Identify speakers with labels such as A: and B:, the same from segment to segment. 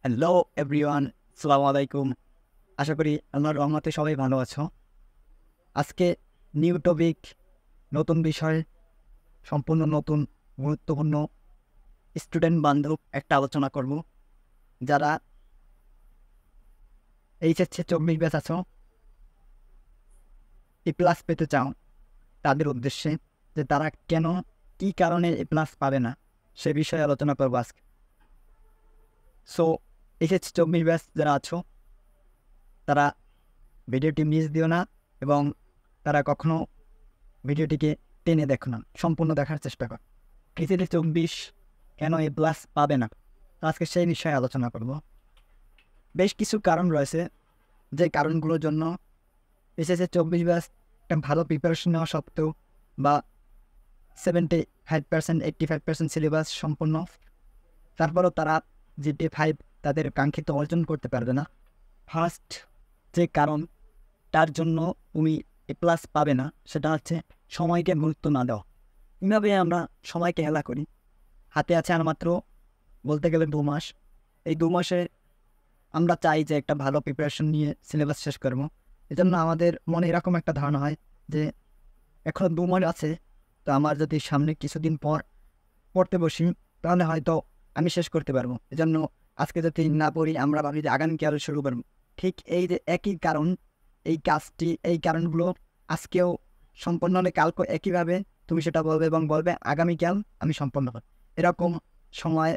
A: Hello everyone, আসসালামু আলাইকুম। আশা করি আল্লাহর রহমতে সবাই ভালো আছো। আজকে নিউ টপিক, নতুন বিষয়, সম্পূর্ণ নতুন গুরুত্বপূর্ণ স্টুডেন্ট বান্ধব একটা আলোচনা করব। যারা এইচএসসি 24 ব্যাচ আছো, এ প্লাস পেতে চাও, তাদের উদ্দেশ্যে যে তারা কেন, কী কারণে এ প্লাস পাবে না, সে বিষয়ে আলোচনা করবো আজকে। সো এইচএসসি 24 ব্যাচ যারা আছো, তারা ভিডিওটি মিস দিও না এবং তারা কখনো ভিডিওটিকে টেনে দেখো না, সম্পূর্ণ দেখার চেষ্টা কর। এইচএসসি 24 কেন এ প্লাস পাবে না, তো আজকে সেই বিষয়ে আলোচনা করব। বেশ কিছু কারণ রয়েছে, যে কারণগুলোর জন্য এইচএসসি 24 ব্যাচ একটা ভালো প্রিপারেশন নেওয়া সত্ত্বেও বা 75%, 85% সিলেবাস সম্পূর্ণ, তারপরও তারা GPA 5 তাদের কাঙ্ক্ষিত অর্জন করতে পারবে না। ফার্স্ট যে কারণ তার জন্য তুমি এ প্লাস পাবে না, সেটা হচ্ছে সময়কে গুরুত্ব না দেওয়া। কীভাবে আমরা সময়কে হেলা করি? হাতে আছে আর মাত্র বলতে গেলে 2 মাস। এই 2 মাসে আমরা চাই যে একটা ভালো প্রিপারেশন নিয়ে সিলেবাস শেষ করবো। এজন্য আমাদের মনে এরকম একটা ধারণা হয় যে এখন 2 মাস আছে, তো আমার যদি সামনে কিছুদিন পর পড়তে বসি তাহলে হয়তো আমি শেষ করতে পারবো। এজন্য আজকে যদি না পড়ি আমরা ভাবি যে আগামীকাল আরও শুরু করবো। ঠিক এই যে একই কারণ, এই কাজটি, এই কারণগুলো আজকেও সম্পন্ন হলে কালকে একইভাবে তুমি সেটা বলবে এবং বলবে আগামীকাল আমি সম্পন্ন করব। এরকম সময়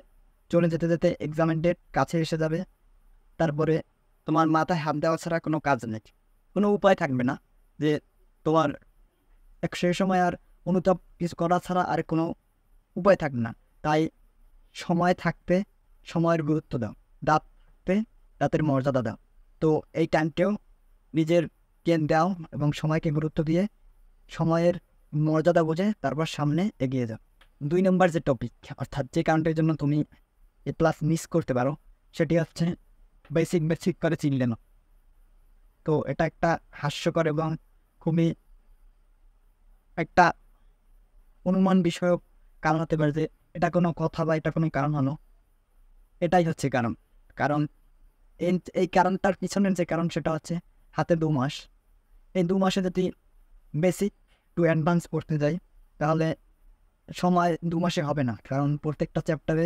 A: চলে যেতে যেতে এক্সামের ডেট কাছে এসে যাবে। তারপরে তোমার মাথায় হাত দেওয়া ছাড়া কোনো কাজ নেই, কোনো উপায় থাকবে না যে তোমার সেই সময় আর অনুতাপ কিছু করা ছাড়া আর কোনো উপায় থাকবে না। তাই সময় থাকতে সময়ের গুরুত্ব দাও, দাঁত থাকতে দাঁতের মর্যাদা দাও। তো এই টাইমটাও নিজের জ্ঞান দাও এবং সময়কে গুরুত্ব দিয়ে সময়ের মর্যাদা বুঝে তারপর সামনে এগিয়ে যাও। 2 নম্বর যে টপিক, অর্থাৎ যে কারণটার জন্য তুমি এ প্লাস মিস করতে পারো, সেটি হচ্ছে বেসিক করে চিনলে না। তো এটা একটা হাস্যকর এবং খুবই একটা অনুমান বিষয়ক কারণ হতে পারে যে এটা কোনো কথা বা এটা কোনো কারণ হলো। এটাই হচ্ছে কারণ। কারণ এই কারণটার পিছনের যে কারণ সেটা হচ্ছে হাতে 2 মাস। এই 2 মাসে যদি বেসিক টু অ্যাডভান্স পড়তে যাই তাহলে সময় 2 মাসে হবে না। কারণ প্রত্যেকটা চ্যাপ্টারে,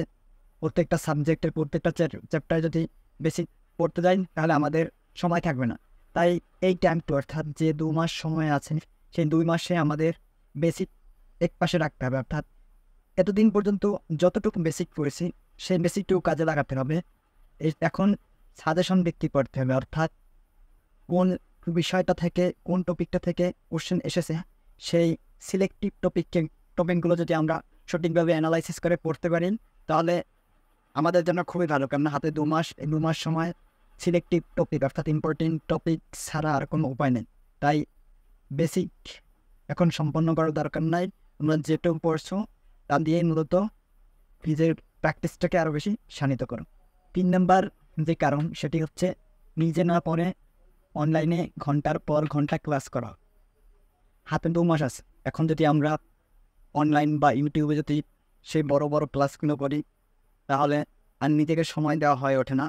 A: প্রত্যেকটা সাবজেক্টের প্রত্যেকটা চ্যাপ্টারে যদি বেসিক পড়তে যাই তাহলে আমাদের সময় থাকবে না। তাই এই টাইমটা, অর্থাৎ যে 2 মাস সময় আছে, সেই 2 মাসে আমাদের বেসিক একপাশে রাখতে হবে। অর্থাৎ এতদিন পর্যন্ত যতটুকু বেসিক পড়েছি সেই বেসিকটুকু কাজে লাগাতে হবে। এখন সাজেশন ভিত্তিক পড়তে হবে, অর্থাৎ কোন বিষয়টা থেকে, কোন টপিকটা থেকে কোশ্চেন এসেছে, সেই সিলেক্টিভ টপিকগুলো যদি আমরা সঠিকভাবে অ্যানালাইসিস করে পড়তে পারি তাহলে আমাদের জন্য খুবই ভালো। কারণ হাতে 2 মাস, এই 2 মাস সময় সিলেক্টিভ টপিক অর্থাৎ ইম্পর্টেন্ট টপিক ছাড়া আর কোনো উপায় নেই। তাই বেসিক এখন সম্পন্ন করার দরকার নাই। তোমরা যেটুকু পড়ছো তা দিয়েই মূলত নিজের প্র্যাকটিসটাকে আরও বেশি শানিত করো। 3 নাম্বার যে কারণ সেটি হচ্ছে নিজে না পড়ে অনলাইনে ঘন্টার পর ঘন্টা ক্লাস করা। হাতে 2 মাস আছে, এখন যদি আমরা অনলাইন বা ইউটিউবে যদি সেই বড় বড় ক্লাসগুলো করি তাহলে আর নিজেকে সময় দেওয়া হয়ে ওঠে না।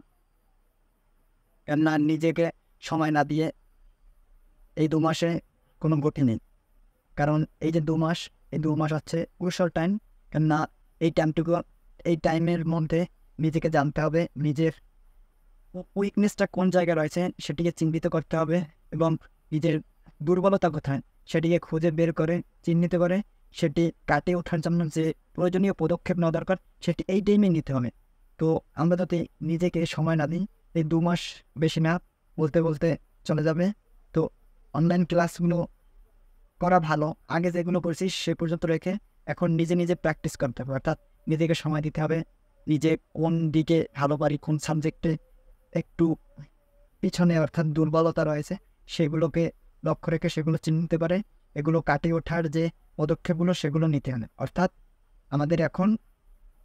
A: কেননা নিজেকে সময় না দিয়ে এই 2 মাসে কোনো গতি নেই। কারণ এই যে 2 মাস, এই 2 মাস হচ্ছে ক্রুশাল টাইম। কেননা এই টাইমটুকু, এই টাইমের মধ্যে নিজেকে জানতে হবে, নিজের উইকনেসটা কোন জায়গায় রয়েছে সেটিকে চিহ্নিত করতে হবে এবং নিজের দুর্বলতা কোথায় সেটিকে খুঁজে বের করে, চিহ্নিত করে সেটি কাটিয়ে ওঠার জন্য যে প্রয়োজনীয় পদক্ষেপ নেওয়া দরকার সেটি এই টাইমে নিতে হবে। তো আমরা যদি নিজেকে সময় না দিই, এই 2 মাস বেশি না বলতে বলতে চলে যাবে। তো অনলাইন ক্লাসগুলো করা ভালো, আগে যেগুলো করছি সে পর্যন্ত রেখে এখন নিজে নিজে প্র্যাকটিস করতে হবে। অর্থাৎ নিজেকে সময় দিতে হবে, নিজে কোন দিকে ভালো পারি, কোন সাবজেক্টে একটু পিছনে অর্থাৎ দুর্বলতা রয়েছে সেগুলোকে লক্ষ্য রেখে সেগুলো চিনতে পারে, এগুলো কাটিয়ে ওঠার যে পদক্ষেপগুলো সেগুলো নিতে হবে। অর্থাৎ আমাদের এখন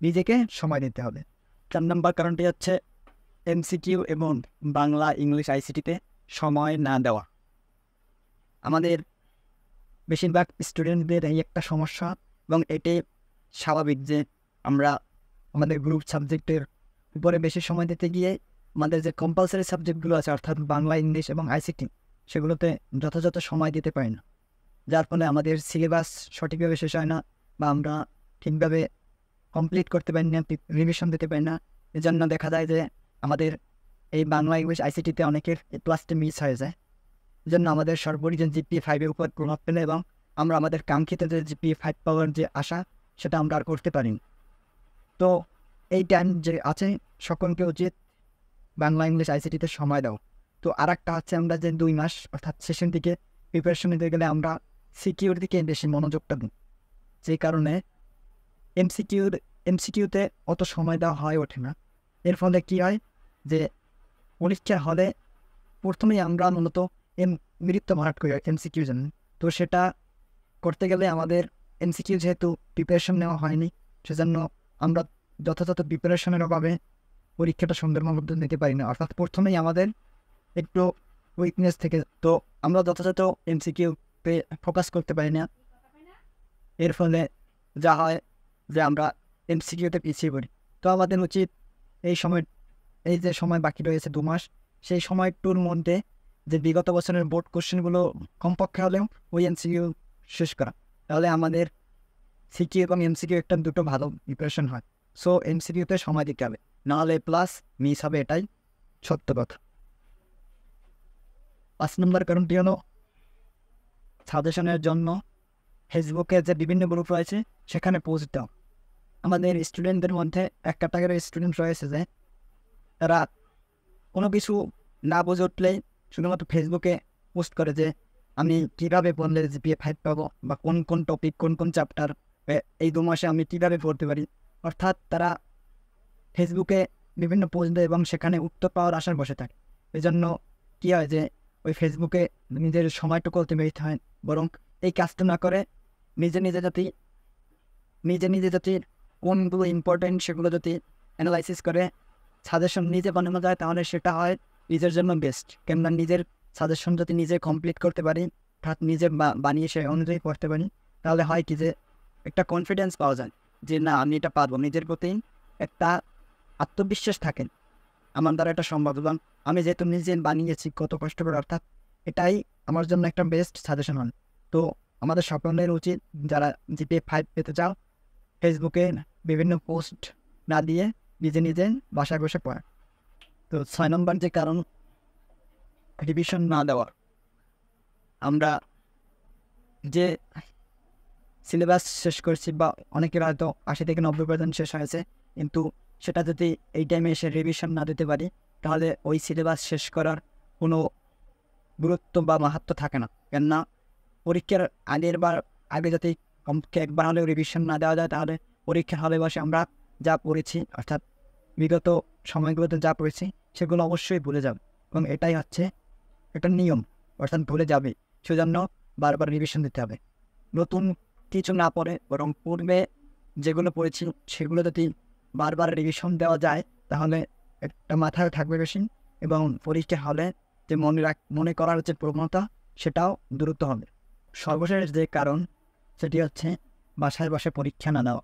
A: নিজেকে সময় দিতে হবে। 4 নম্বর কারণটি হচ্ছে MCQ এবং বাংলা, ইংলিশ, ICTতে সময় না দেওয়া। আমাদের বেশিরভাগ স্টুডেন্টদের এই একটা সমস্যা এবং এটি স্বাভাবিক যে আমরা আমাদের গ্রুপ সাবজেক্টের উপরে বেশি সময় দিতে গিয়ে আমাদের যে কম্পালসারি সাবজেক্টগুলো আছে অর্থাৎ বাংলা, ইংলিশ এবং আইসিটি সেগুলোতে যথাযথ সময় দিতে পারি না, যার ফলে আমাদের সিলেবাস সঠিকভাবে শেষ হয় না বা আমরা ঠিকভাবে কমপ্লিট করতে পারি না, রিভিশন দিতে পারি না। এজন্য দেখা যায় যে আমাদের এই বাংলা, ইংলিশ, আইসিটিতে অনেকের ক্লাসটা মিস হয়ে যায়। এজন্য আমাদের সর্বোপরি যে জিপিএ 5-এর উপর প্রভাব ফেলে এবং আমরা আমাদের কাঙ্ক্ষিত যে জিপিএ 5 পাওয়ার যে আশা সেটা আমরা আর করতে পারি না। তো এই টাইম যে আছে সকলকে উচিত বাংলা, ইংলিশ, আইসিটিতে সময় দাও। তো আর একটা হচ্ছে আমরা যে 2 মাস অর্থাৎ শেষের দিকে প্রিপারেশন নিতে গেলে আমরা সিকিউর দিকে বেশি মনোযোগটা দিই, যেই কারণে এমসিকিউতে অত সময় দেওয়া হয়ে ওঠে না। এর ফলে কী হয় যে পরীক্ষা হলে প্রথমেই আমরা মূলত নৃত্য ভরাট করি এমসিকিউ জন্য। তো সেটা করতে গেলে আমাদের এমসিকিউ যেহেতু প্রিপারেশন নেওয়া হয়নি, সেজন্য আমরা যথাযথ প্রিপারেশনের অভাবে পরীক্ষাটা সুন্দরভাবে নিতে পারি না। অর্থাৎ প্রথমেই আমাদের একটু উইকনেস থেকে তো আমরা যথাযথ এমসিকিউতে ফোকাস করতে পারি না। এর ফলে যা হয় যে আমরা এমসিকিউতে পিছিয়ে পড়ি। তো আমাদের উচিত এই যে সময় বাকি রয়েছে 2 মাস, সেই সময়টুর মধ্যে যে বিগত বছরের বোর্ড কোশ্চেনগুলো কমপক্ষে হলেও ওই এমসিকিউ শেষ করা, তাহলে আমাদের সিকিউ এবং এমসিকিউ একটা দুটো ভালো প্রিপারেশন হয়। সো এমসিকিউতে সময় দিতে হবে, নাহলে প্লাস মিস হবে, এটাই সত্য কথা। 5 নম্বর কারণটি হলো সাজেশনের জন্য ফেসবুকে যে বিভিন্ন গ্রুপ রয়েছে সেখানে পোস্ট দাও। আমাদের স্টুডেন্টদের মধ্যে এক ক্যাটাগরির স্টুডেন্ট রয়েছে যে তারা কোনো কিছু না বুঝে উঠলেই শুধুমাত্র ফেসবুকে পোস্ট করে যে আমি কীভাবে পড়লে জিপিএ 5 পাবো বা কোন কোন টপিক, কোন কোন চ্যাপ্টার এই 2 মাসে আমি কীভাবে পড়তে পারি। অর্থাৎ তারা ফেসবুকে বিভিন্ন পোস্ট দেয় এবং সেখানে উত্তর পাওয়ার আশায় বসে থাকে। এই জন্য কী হয় যে ওই ফেসবুকে নিজের সময়টুকু অতিবাহিত হয়, বরং এই কাজটা না করে নিজে যদি কোনগুলো ইম্পর্টেন্ট সেগুলো যদি অ্যানালাইসিস করে সাজেশন নিজে বানানো যায়, তাহলে সেটা হয় নিজের জন্য বেস্ট। কেননা নিজের সাজেশন যদি নিজে কমপ্লিট করতে পারি, অর্থাৎ নিজে বানিয়ে সে অনুযায়ী পড়তে পারি, তাহলে হয় কি যে একটা কনফিডেন্স পাওয়া যায় যে না আমি এটা পারবো, নিজের প্রতি একটা আত্মবিশ্বাস থাকে আমার দ্বারা এটা সম্ভব এবং আমি যেহেতু নিজে বানিয়েছি কত কষ্ট করে, অর্থাৎ এটাই আমার জন্য একটা বেস্ট সাজেশন হন। তো আমাদের সকলের উচিত যারা জিপিএ 5 পেতে চাও ফেসবুকে বিভিন্ন পোস্ট না দিয়ে নিজে বাসায় বসে পড়া। তো 6 নম্বর যে কারণ রিভিশন না দেওয়া। আমরা যে সিলেবাস শেষ করছি বা অনেকের হয়তো 80 থেকে 90% শেষ হয়েছে, কিন্তু সেটা যদি এই টাইমে এসে রিভিশন না দিতে পারি তাহলে ওই সিলেবাস শেষ করার কোনো গুরুত্ব বা মাহাত্ম্য থাকে না। কেননা পরীক্ষার আগে যদি কমপক্ষে একবার হলেও রিভিশন না দেওয়া যায়, তাহলে পরীক্ষার হলে বসে আমরা যা পড়েছি অর্থাৎ বিগত সময়গুলোতে যা পড়েছি সেগুলো অবশ্যই ভুলে যাবে এবং এটাই হচ্ছে একটা নিয়ম, অর্থাৎ ভুলে যাবে। সেজন্য বারবার রিভিশন দিতে হবে। নতুন কিছু না পড়ে বরং পূর্বে যেগুলো পড়েছি সেগুলো যদি বারবার রিভিশন দেওয়া যায় তাহলে একটা মাথায় থাকবে বেশি এবং পরীক্ষা হলে যে মনে করার যে প্রবণতা সেটাও দ্রুত হবে। সর্বশেষ যে কারণ সেটি হচ্ছে বাসায় বসে পরীক্ষা না দেওয়া।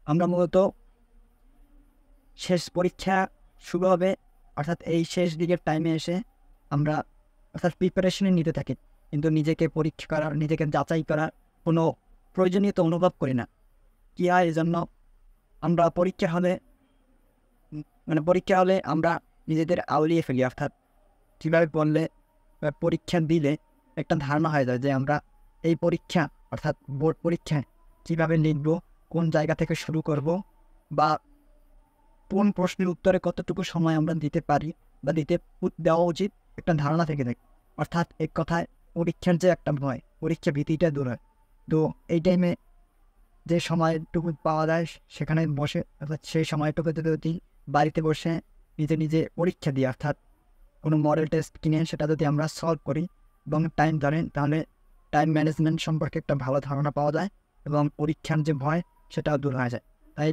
A: আমরা মূলত শেষ পরীক্ষা শুরু হবে অর্থাৎ এই শেষ দিকের টাইমে এসে আমরা অর্থাৎ প্রিপারেশনে নিতে থাকি, কিন্তু নিজেকে পরীক্ষা করার, নিজেকে যাচাই করার কোনো প্রয়োজনীয়তা অনুভব করি না। কী হয়, এই জন্য আমরা পরীক্ষা হলে আমরা নিজেদের আউলিয়ে ফেলি। অর্থাৎ কীভাবে পড়লে পরীক্ষা দিলে একটা ধারণা হয়ে যায় যে আমরা এই পরীক্ষা অর্থাৎ বোর্ড পরীক্ষায় কীভাবে লিখব, কোন জায়গা থেকে শুরু করব বা কোন প্রশ্নের উত্তরে কতটুকু সময় আমরা দিতে পারি বা দেওয়া উচিত, একটা ধারণা থেকে থাকে। অর্থাৎ এক কথায় পরীক্ষার যে একটা ভয়, পরীক্ষা ভীতিটা দূর হয়। তো এই টাইমে যে সময়টুকু পাওয়া যায় সেখানে বসে অর্থাৎ সেই সময়টুকু যদি বাড়িতে বসে নিজে পরীক্ষা দিই, অর্থাৎ কোনো মডেল টেস্ট কিনে সেটা যদি আমরা সলভ করি এবং টাইম ধরেন, তাহলে টাইম ম্যানেজমেন্ট সম্পর্কে একটা ভালো ধারণা পাওয়া যায় এবং পরীক্ষার যে ভয় সেটাও দূর হয়ে যায়। তাই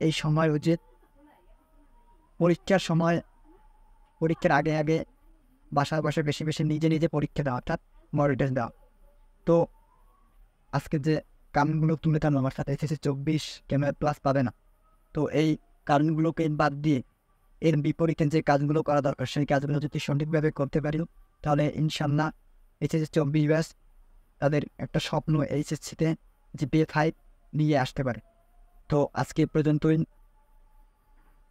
A: এই সময় উচিত পরীক্ষার আগে বাসায় বসে বেশি নিজে পরীক্ষা দেওয়া, অর্থাৎ মডেল টেস্ট দেওয়া। তো আজকে যে কামগুলো তুলে ধরলাম, অর্থাৎ SSC 24 কেন প্লাস পাবে না, তো এই কারণগুলোকে বাদ দিয়ে এর বিপরীতে যে কাজগুলো করা দরকার সেই কাজগুলো যদি সঠিকভাবে করতে পারি তাহলে ইনশাল্লাহ এইচএসসি 24 ব্যাচ তাদের একটা স্বপ্ন এইচএসসিতে জিপিএ 5 নিয়ে আসতে পারে। তো আজকে এ পর্যন্তই।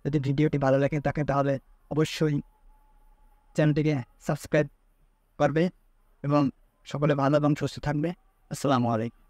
A: যদি ভিডিওটি ভালো লাগে থাকে তাহলে অবশ্যই চ্যানেলটিকে সাবস্ক্রাইব করবে এবং সকলে ভালো এবং সুস্থ থাকবে। আসসালামু আলাইকুম।